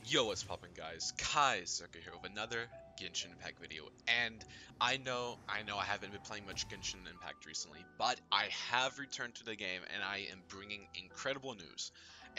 Yo, what's poppin', guys? Kai Circa here with another Genshin Impact video, and I haven't been playing much Genshin Impact recently, but I have returned to the game, and I am bringing incredible news.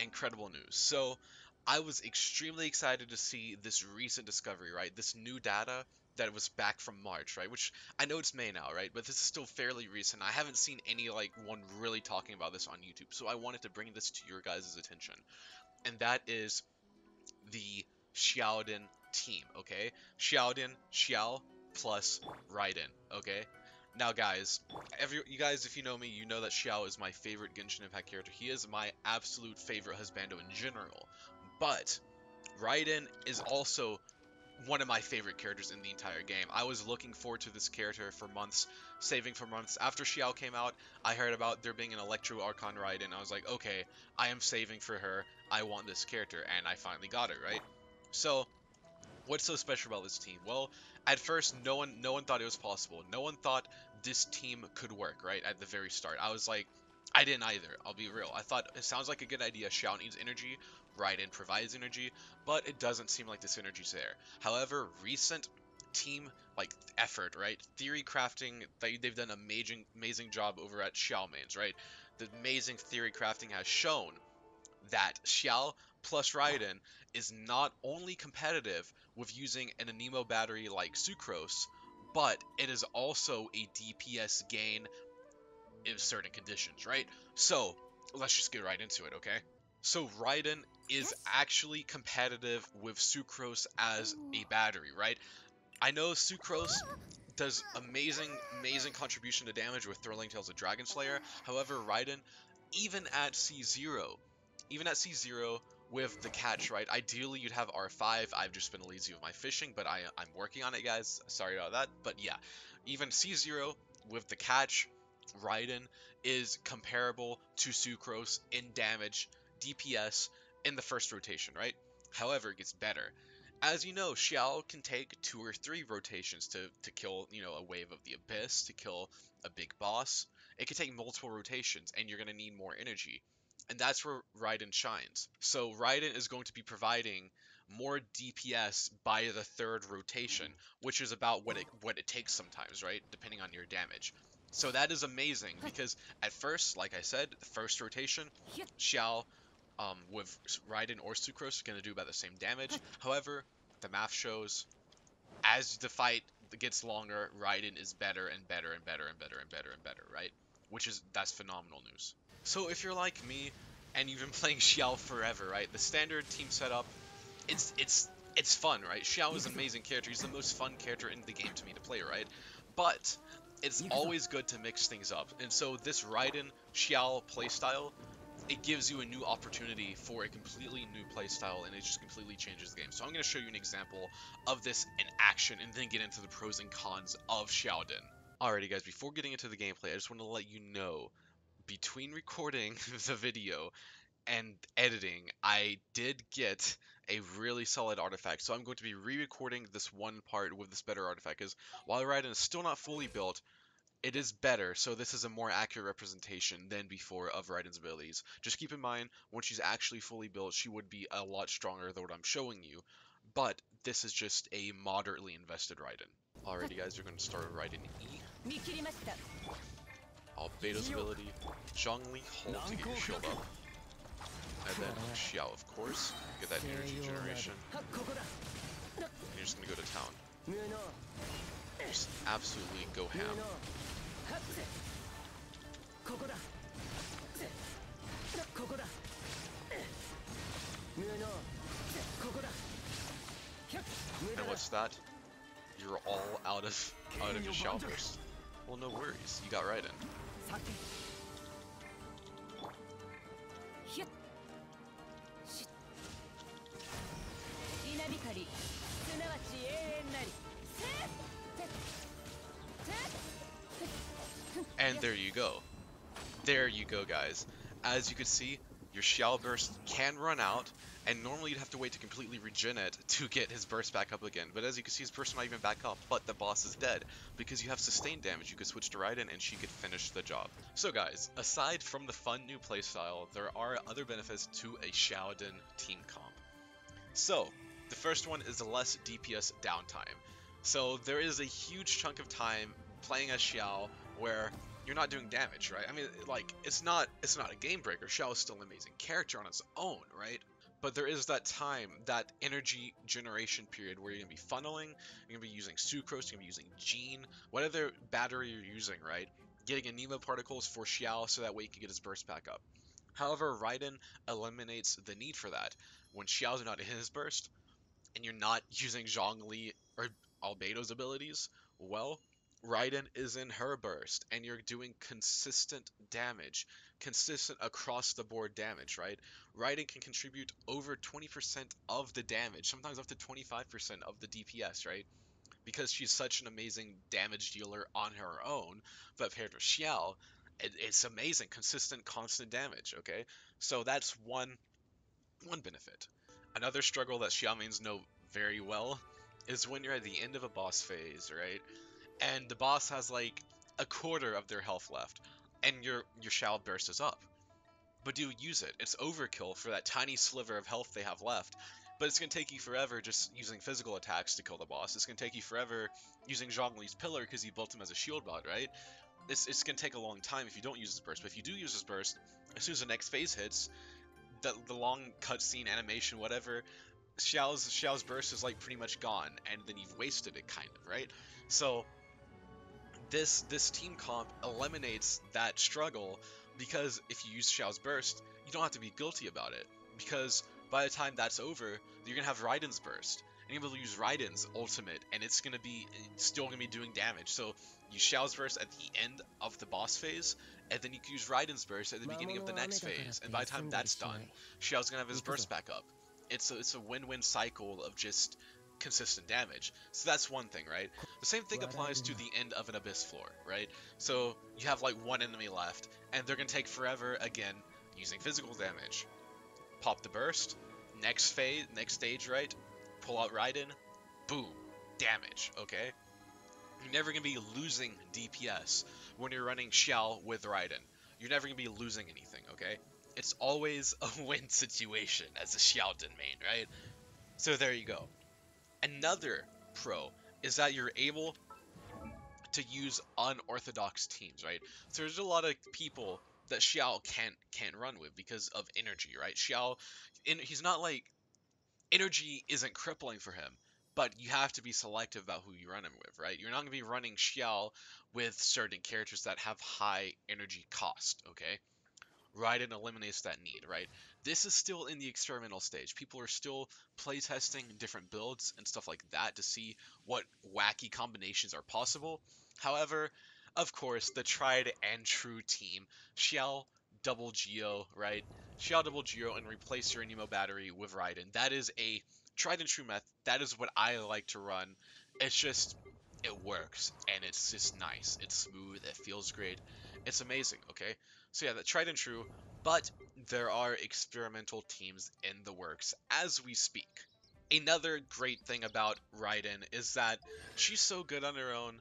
Incredible news. So, I was extremely excited to see this recent discovery, right? This new data that was back from March, right? Which, I know it's May now, right? But this is still fairly recent. I haven't seen any, one really talking about this on YouTube, so I wanted to bring this to your guys' attention. And that is the Xiaoden team, okay? Xiaoden, Xiao plus Raiden, okay? Now, guys, you guys, if you know me, you know that Xiao is my favorite Genshin Impact character. He is my absolute favorite husbando in general. But Raiden is also one of my favorite characters in the entire game. I was looking forward to this character for months, saving for months. After Xiao came out, I heard about there being an Electro Archon Raiden. I was like, okay, I am saving for her. I want this character, and I finally got it, right? So, what's so special about this team? Well, at first, no one thought it was possible. No one thought this team could work, right? At the very start, I was like, I didn't either. I'll be real. I thought it sounds like a good idea. Xiao needs energy, Raiden provides energy, but it doesn't seem like this energy's there. However, recent team effort, right? Theory crafting, they've done an amazing job over at Xiao Mains, right? The amazing theory crafting has shown that Xiao plus Raiden is not only competitive with using an Anemo battery like Sucrose, but it is also a DPS gain in certain conditions, right? So, let's just get right into it, okay? So, Raiden is actually competitive with Sucrose as a battery, right? I know Sucrose does amazing contribution to damage with Thrilling Tales of Dragon Slayer. However, Raiden, even at C0, with the catch, right? Ideally, you'd have R5. I've just been lazy with my fishing, but I'm working on it, guys. Sorry about that. But yeah, even C0 with the catch, Raiden is comparable to Sucrose in damage, DPS in the first rotation, right? However, it gets better. As you know, Xiao can take 2 or 3 rotations to kill, a wave of the Abyss, to kill a big boss. It can take multiple rotations, and you're going to need more energy. And that's where Raiden shines. So Raiden is going to be providing more DPS by the 3rd rotation, which is about what it takes sometimes, right? Depending on your damage. So that is amazing, because at first, like I said, the first rotation, Xiao with Raiden or Sucrose going to do about the same damage. However, the math shows as the fight gets longer, Raiden is better and better and better and better and better and better, right? That's phenomenal news. So if you're like me and you've been playing Xiao forever, right? The standard team setup, it's fun, right? Xiao is an amazing character. He's the most fun character in the game to me to play, right? But it's always good to mix things up. And so this Raiden Xiao playstyle, it gives you a new opportunity for a completely new playstyle, and it just completely changes the game. So I'm going to show you an example of this in action, and then get into the pros and cons of Xiaoden. Alrighty guys, before getting into the gameplay, I just want to let you know, between recording the video and editing, I did get a really solid artifact. So I'm going to be re-recording this one part with this better artifact, because while Raiden is still not fully built, it is better, so this is a more accurate representation than before of Raiden's abilities. Just keep in mind, when she's actually fully built, she would be a lot stronger than what I'm showing you, but this is just a moderately invested Raiden. Alrighty guys, we're going to start with Raiden E. Albedo's ability, Zhongli, hold to get your shield up. And then Xiao, of course, get that energy generation. And you're just going to go to town. Just absolutely go ham. And what's that? You're all out of your Xiao burst. Well, no worries, you got Raiden. And there you go. There you go, guys. As you can see, your Xiao burst can run out, and normally you'd have to wait to completely regen it to get his burst back up again. But as you can see, his burst not even back up, but the boss is dead. Because you have sustained damage, you could switch to Raiden and she could finish the job. So guys, aside from the fun new playstyle, there are other benefits to a Xiaoden team comp. So, the first one is the less DPS downtime. So there is a huge chunk of time playing as Xiao where you're not doing damage, right? I mean, like, it's not a game breaker. Xiao is still an amazing character on its own, right? But there is that time, that energy generation period where you're gonna be funneling, you're gonna be using sucrose, you're gonna be using gene, whatever battery you're using, right? Getting anemo particles for Xiao so that way he can get his burst back up. However, Raiden eliminates the need for that. When Xiao's not in his burst, and you're not using Zhongli or Albedo's abilities, well, Raiden is in her burst, and you're doing consistent damage, consistent across the board damage, right? Raiden can contribute over 20% of the damage, sometimes up to 25% of the DPS, right? Because she's such an amazing damage dealer on her own, but paired with Xiao, it's amazing, consistent, constant damage, okay? So that's one benefit. Another struggle that Xiao Mains know very well is when you're at the end of a boss phase, right? And the boss has like a quarter of their health left, and your Xiao bursts up. But do you use it? It's overkill for that tiny sliver of health they have left. But it's gonna take you forever just using physical attacks to kill the boss. It's gonna take you forever using Zhongli's pillar because you built him as a shield bot, right? It's gonna take a long time if you don't use his burst. But if you do use his burst, as soon as the next phase hits, the long cutscene animation, whatever, Xiao's burst is like pretty much gone, and then you've wasted it, kind of, right? So this team comp eliminates that struggle because if you use Xiao's burst, you don't have to be guilty about it because by the time that's over, you're gonna have Raiden's burst, and you're able to use Raiden's ultimate, and it's still gonna be doing damage. So use Xiao's burst at the end of the boss phase, and then you can use Raiden's burst at the beginning of the next phase, and by the time that's done, Xiao's gonna have his burst back up. It's a win-win cycle of just consistent damage. So that's one thing, right? The same thing applies to the end of an abyss floor, right? So you have like one enemy left, and they're gonna take forever again using physical damage. Pop the burst, next phase, next stage, right? Pull out Raiden, boom, damage, okay? You're never gonna be losing DPS when you're running Xiao with Raiden. You're never gonna be losing anything, okay? It's always a win situation as a Xiaoden main, right? So there you go. Another pro is that you're able to use unorthodox teams, right? So there's a lot of people that Xiao can't run with because of energy, right? He's not like energy isn't crippling for him, but you have to be selective about who you run him with, right? You're not gonna be running Xiao with certain characters that have high energy cost, okay? Raiden eliminates that need, right? This is still in the experimental stage. People are still playtesting different builds and stuff like that to see what wacky combinations are possible. However, of course, the tried and true team, Xiao Double Geo, right? Xiao Double Geo and replace your Anemo battery with Raiden. That is a tried and true method. That is what I like to run. It's just, it works, and it's just nice. It's smooth, it feels great. It's amazing, okay? So yeah, that tried and true, but there are experimental teams in the works as we speak. Another great thing about Raiden is that she's so good on her own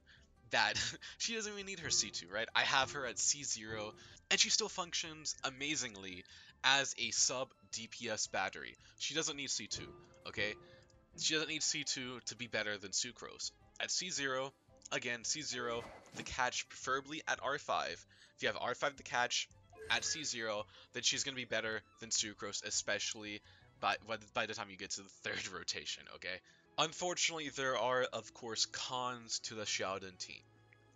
that she doesn't even need her C2, right? I have her at C0, and she still functions amazingly as a sub DPS battery. She doesn't need C2, okay? She doesn't need C2 to be better than Sucrose. At C0, again, C0, the catch preferably at R5. If you have R5 the catch at C0, then she's going to be better than Sucrose, especially by the time you get to the third rotation, okay? Unfortunately, there are, of course, cons to the Xiaoden team.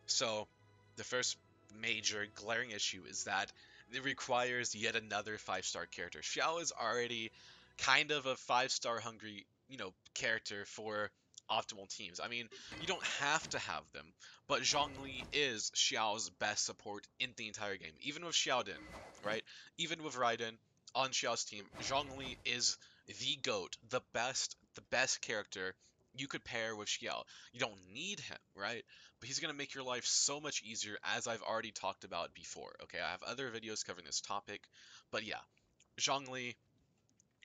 So, the first major glaring issue is that it requires yet another 5-star character. Xiao is already kind of a 5-star hungry, character for optimal teams. I mean, you don't have to have them, but Zhongli is Xiao's best support in the entire game. Even with Xiaoden, right? Even with Raiden on Xiao's team, Zhongli is the GOAT, the best character you could pair with Xiao. You don't need him, right? But he's gonna make your life so much easier, as I've already talked about before. Okay, I have other videos covering this topic, but yeah, Zhongli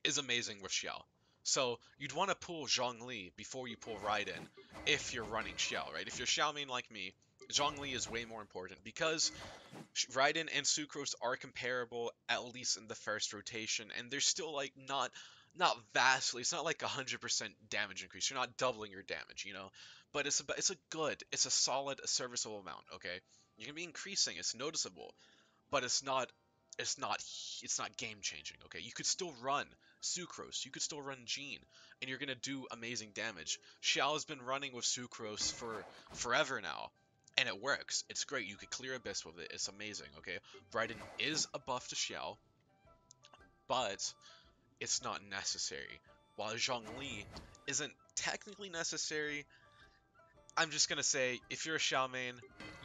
is amazing with Xiao. So you'd want to pull Zhongli before you pull Raiden if you're running Xiao, right? If you're Xiao main like me, Zhongli is way more important because Raiden and Sucrose are comparable at least in the first rotation, and they're still like not vastly. It's not like 100% damage increase. You're not doubling your damage, you know. But it's a solid, serviceable amount. Okay, you're gonna be increasing. It's noticeable, but it's not it's not game changing. Okay, you could still run Sucrose, you could still run Jean, and you're gonna do amazing damage. Xiao has been running with Sucrose for forever now, and it works. It's great. You could clear Abyss with it. It's amazing. Okay, Raiden is a buff to Xiao, but it's not necessary. While Zhongli isn't technically necessary, I'm just gonna say, if you're a Xiao main,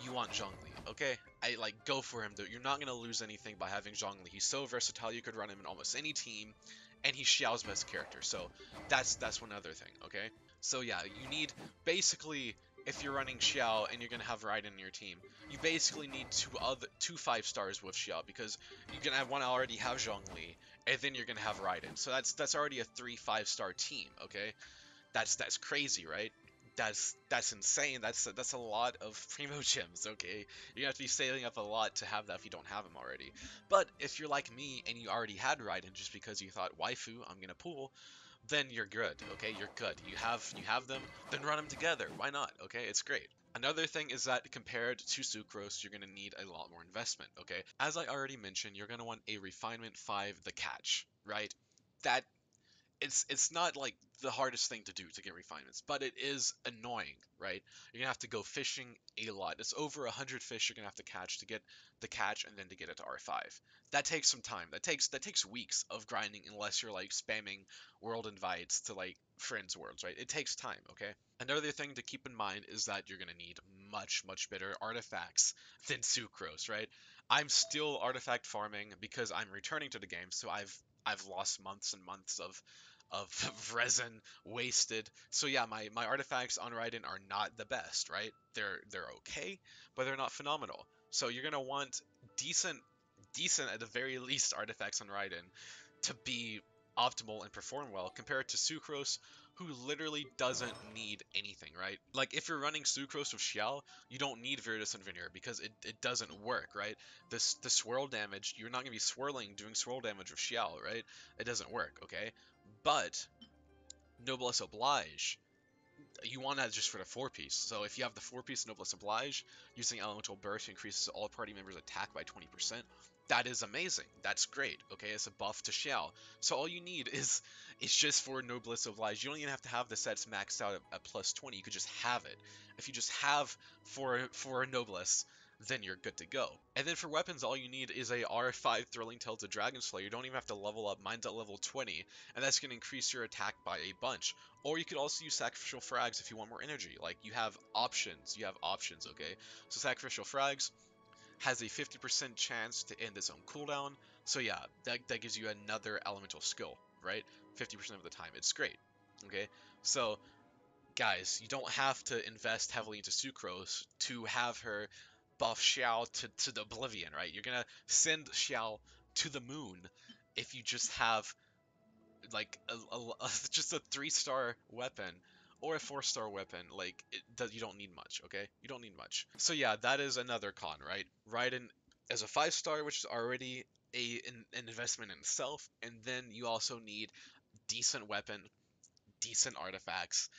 you want Zhongli, okay? I like go for him though. You're not gonna lose anything by having Zhongli. He's so versatile. You could run him in almost any team, and he's Xiao's best character. So that's one other thing, okay? So yeah, you need basically, if you're running Xiao and you're gonna have Raiden in your team, you basically need two 5 stars with Xiao, because you're gonna want to already have Zhongli, and then you're gonna have Raiden. So that's already a 3 5-star team, okay? That's crazy, right? That's insane. That's a lot of primo gems. Okay, you have to be saving up a lot to have that if you don't have them already. But if you're like me and you already had Raiden just because you thought waifu, I'm gonna pull, then you're good. Okay, you're good. You have them, then run them together. Why not? Okay, it's great. Another thing is that compared to Sucrose, you're going to need a lot more investment, okay? As I already mentioned, you're going to want a Refinement 5 the catch, right? That it's not like the hardest thing to do to get refinements, but it is annoying, right? You're gonna have to go fishing a lot. It's over 100 fish you're gonna have to catch to get the catch and then to get it to R5. That takes some time. That takes weeks of grinding unless you're like spamming world invites to like friends worlds, right? It takes time, okay? Another thing to keep in mind is that you're gonna need much better artifacts than Sucrose, right? I'm still artifact farming because I'm returning to the game, so I've lost months and months of resin wasted. So yeah, my artifacts on Raiden are not the best, right? They're okay, but they're not phenomenal. So you're gonna want decent decent at the very least artifacts on Raiden to be optimal and perform well compared to Sucrose, who literally doesn't need anything, right? Like if you're running Sucrose with Xiao, you don't need Virtus and Veneer because it doesn't work, right? The swirl damage, you're not gonna be swirling doing swirl damage with Xiao, right? It doesn't work, okay? But Noblesse Oblige, you want that just for the 4-piece. So if you have the 4-piece Noblesse Oblige, using Elemental Burst increases all party members' attack by 20%. That is amazing. That's great. Okay, it's a buff to Xiao. So all you need is it's just for Noblesse Oblige. You don't even have to have the sets maxed out at plus 20. You could just have it. If you just have for a Noblesse, then you're good to go. And then for weapons, all you need is a R5 Thrilling Tale to Dragon Slayer. You don't even have to level up. Mine's at level 20, and that's going to increase your attack by a bunch. Or you could also use Sacrificial Frags if you want more energy. Like, you have options. You have options, okay? So Sacrificial Frags has a 50% chance to end its own cooldown. So yeah, that gives you another elemental skill, right? 50% of the time. It's great, okay? So, guys, you don't have to invest heavily into Sucrose to have her buff Xiao to the oblivion, right? You're gonna send Xiao to the moon if you just have like just a 3-star weapon or a 4-star weapon. Like you don't need much, okay? You don't need much. So yeah, that is another con, right? Raiden as a 5-star, which is already an investment in itself, and then you also need decent weapon, decent artifacts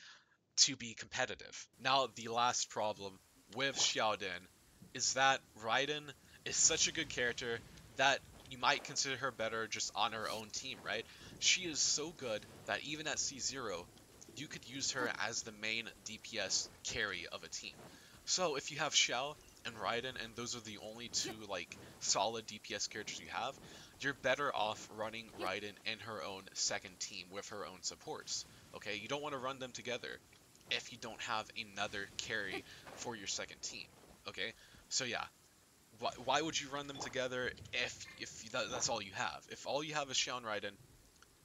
to be competitive. Now, the last problem with Xiaoden is that Raiden is such a good character that you might consider her better just on her own team, right? She is so good that even at C0, you could use her as the main DPS carry of a team. So if you have Xiao and Raiden, and those are the only two like solid DPS characters you have, you're better off running Raiden in her own second team with her own supports. Okay, you don't want to run them together if you don't have another carry for your second team. Okay, so yeah, why would you run them together if that's all you have? If all you have is Xiao and Raiden,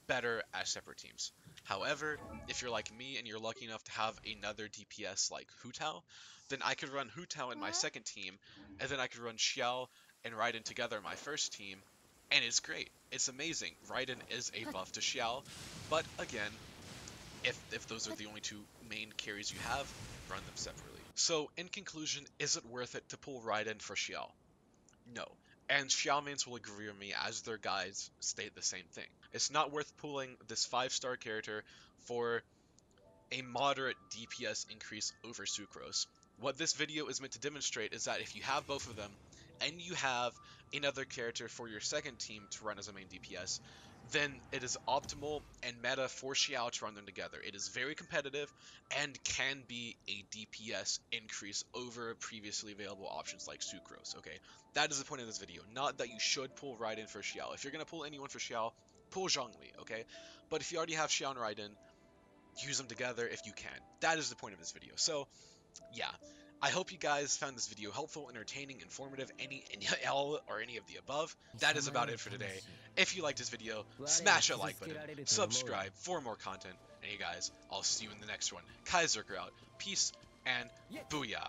better as separate teams. However, if you're like me and you're lucky enough to have another DPS like Hu Tao, then I could run Hu Tao in my second team, and then I could run Xiao and Raiden together in my first team, and it's great. It's amazing. Raiden is a buff to Xiao, but again, if those are the only two main carries you have, run them separately. So, in conclusion, is it worth it to pull Raiden for Xiao? No. And Xiao Mains will agree with me, as their guides state the same thing. It's not worth pulling this 5-star character for a moderate DPS increase over Sucrose. What this video is meant to demonstrate is that if you have both of them, and you have another character for your second team to run as a main DPS, then it is optimal and meta for Xiao to run them together. It is very competitive and can be a DPS increase over previously available options like Sucrose, okay? That is the point of this video, not that you should pull Raiden for Xiao. If you're going to pull anyone for Xiao, pull Zhongli, okay? But if you already have Xiao and Raiden, use them together if you can. That is the point of this video. So, yeah. I hope you guys found this video helpful, entertaining, informative, all or any of the above. That is about it for today. If you liked this video, smash that like button, subscribe for more content, and you guys, I'll see you in the next one. Kaiserker out. Peace and booyah.